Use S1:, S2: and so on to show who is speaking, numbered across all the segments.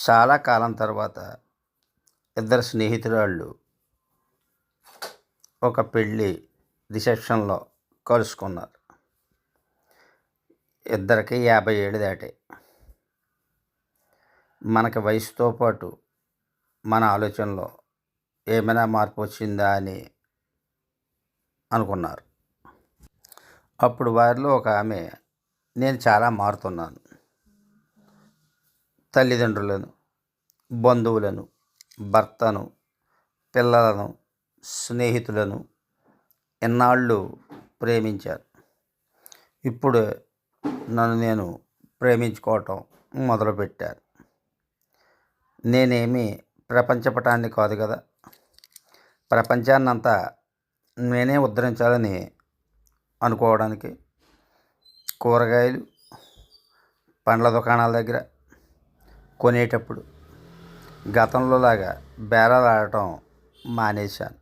S1: చాలా కాలం తర్వాత ఇద్దరు స్నేహితురాళ్ళు ఒక పెళ్ళి రిసెప్షన్లో కలుసుకున్నారు. ఇద్దరికి 50 ఏళ్ళు దాటాయి. మనకి వయసుతో పాటు మన ఆలోచనలో ఏమైనా మార్పు వచ్చిందా అని అనుకున్నారు. అప్పుడు వారిలో ఒక ఆమె, నేను చాలా మారుతున్నాను, తల్లిదండ్రులను, బంధువులను, భర్తను, పిల్లలను, స్నేహితులను ఎన్నాళ్ళు ప్రేమించాను. ఇప్పుడు నన్ను నేను ప్రేమించుకోవటం మొదలుపెట్టాను. నేనేమి ప్రపంచపటాన్ని కాదు కదా, ప్రపంచాన్నంతా నేనే ఉద్ధరించాలని అనుకోవడానికి కూరగాయలు పండ్ల దుకాణాల దగ్గర కొనేటప్పుడు గతంలో లాగా బేరాలు ఆడటం మానేశాను.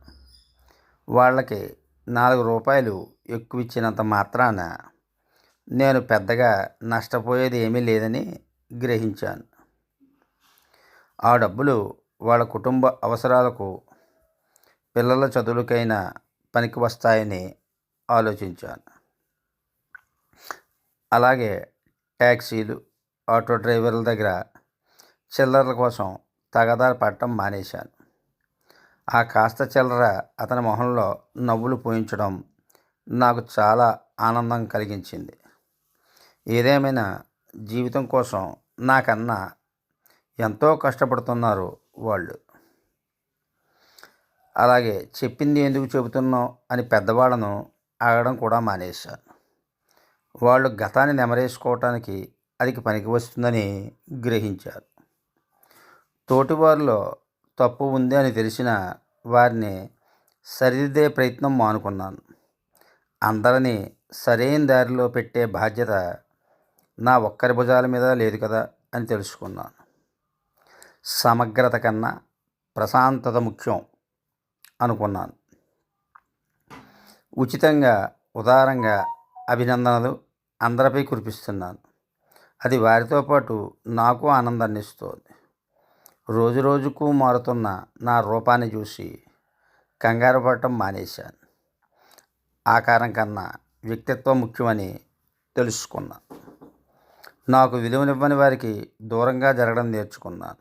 S1: వాళ్ళకి 4 రూపాయలు ఎక్కువ ఇచ్చినంత మాత్రాన నేను పెద్దగా నష్టపోయేది ఏమీ లేదని గ్రహించాను. ఆ డబ్బులు వాళ్ళ కుటుంబ అవసరాలకు, పిల్లల చదువులకైనా పనికి వస్తాయని ఆలోచించాను. అలాగే ట్యాక్సీలు, ఆటో డ్రైవర్ల దగ్గర చిల్లర్ల కోసం తగాదాలు పడటం మానేశాను. ఆ కాస్త చిల్లర అతని మొహంలో నవ్వులు పూయించడం నాకు చాలా ఆనందం కలిగించింది. ఏదేమైనా జీవితం కోసం నాకన్నా ఎంతో కష్టపడుతున్నారు వాళ్ళు. అలాగే చెప్పింది ఎందుకు చెబుతున్నావు అని పెద్దవాళ్ళను అడగడం కూడా మానేశాను. వాళ్ళు గతాన్ని నెమరేసుకోవటానికి అది పనికి వస్తుందని గ్రహించారు. తోటివారిలో తప్పు ఉంది అని తెలిసిన వారిని సరిదిద్దే ప్రయత్నం మానుకున్నాను. అందరినీ సరైన దారిలో పెట్టే బాధ్యత నా ఒక్కరి భుజాల మీద లేదు కదా అని తెలుసుకున్నాను. సమగ్రత కన్నా ప్రశాంతత ముఖ్యం అనుకున్నాను. ఉచితంగా, ఉదారంగా అభినందనలు అందరిపై కురిపిస్తున్నాను. అది వారితో పాటు నాకు ఆనందాన్ని ఇస్తోంది. రోజు రోజుకు మారుతున్న నా రూపాన్ని చూసి కంగారు పడటం మానేశాను. ఆకారం కన్నా వ్యక్తిత్వం ముఖ్యమని తెలుసుకున్నాను. నాకు విలువనివ్వని వారికి దూరంగా జరగడం నేర్చుకున్నాను.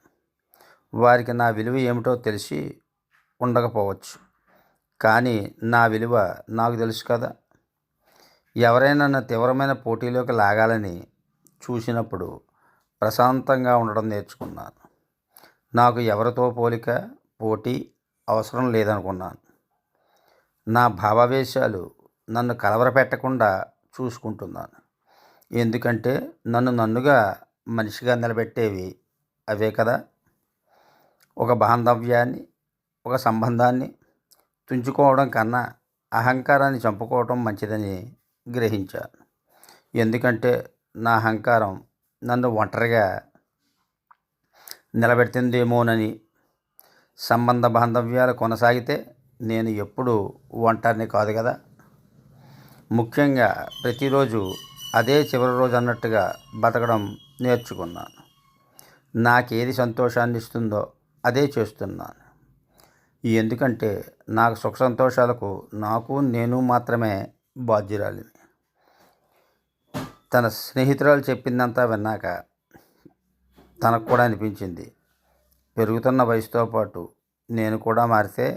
S1: వారికి నా విలువ ఏమిటో తెలిసి ఉండకపోవచ్చు, కానీ నా విలువ నాకు తెలుసు కదా. ఎవరైనా నన్ను తీవ్రమైన పోటీలోకి లాగాలని చూసినప్పుడు ప్రశాంతంగా ఉండడం నేర్చుకున్నాను. నాకు ఎవరితో పోలిక, పోటీ అవసరం లేదనుకున్నాను. నా భావావేశాలు నన్ను కలవరపెట్టకుండా చూసుకుంటున్నాను. ఎందుకంటే నన్నుగా మనిషిగా నిలబెట్టేవి అవే కదా. ఒక బాంధవ్యాన్ని, ఒక సంబంధాన్ని తుంచుకోవడం కన్నా అహంకారాన్ని చంపుకోవడం మంచిదని గ్రహించాను. ఎందుకంటే నా అహంకారం నన్ను ఒంటరిగా నిలబెడుతుందేమోనని. సంబంధ బాంధవ్యాలు కొనసాగితే నేను ఎప్పుడూ ఒంటరిని కాదు కదా. ముఖ్యంగా ప్రతిరోజు అదే చివరి రోజు అన్నట్టుగా బతకడం నేర్చుకున్నాను. నాకేది సంతోషాన్ని ఇస్తుందో అదే చేస్తున్నాను. ఎందుకంటే నాకు సుఖ సంతోషాలకు నేను మాత్రమే బాధ్యురాలిని. తన స్నేహితురాలు చెప్పిందంతా విన్నాక తనకు కూడా అనిపించింది, పెరుగుతున్న వయసుతో పాటు నేను కూడా మారితే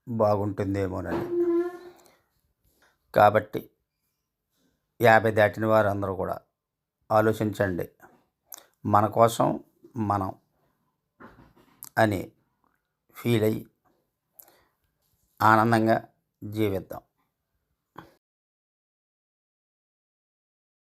S1: బాగుంటుందేమోనని. కాబట్టి 50 దాటిన వారందరూ కూడా ఆలోచించండి, మన కోసం మనం అని ఫీల్ అయ్యి ఆనందంగా జీవిద్దాం.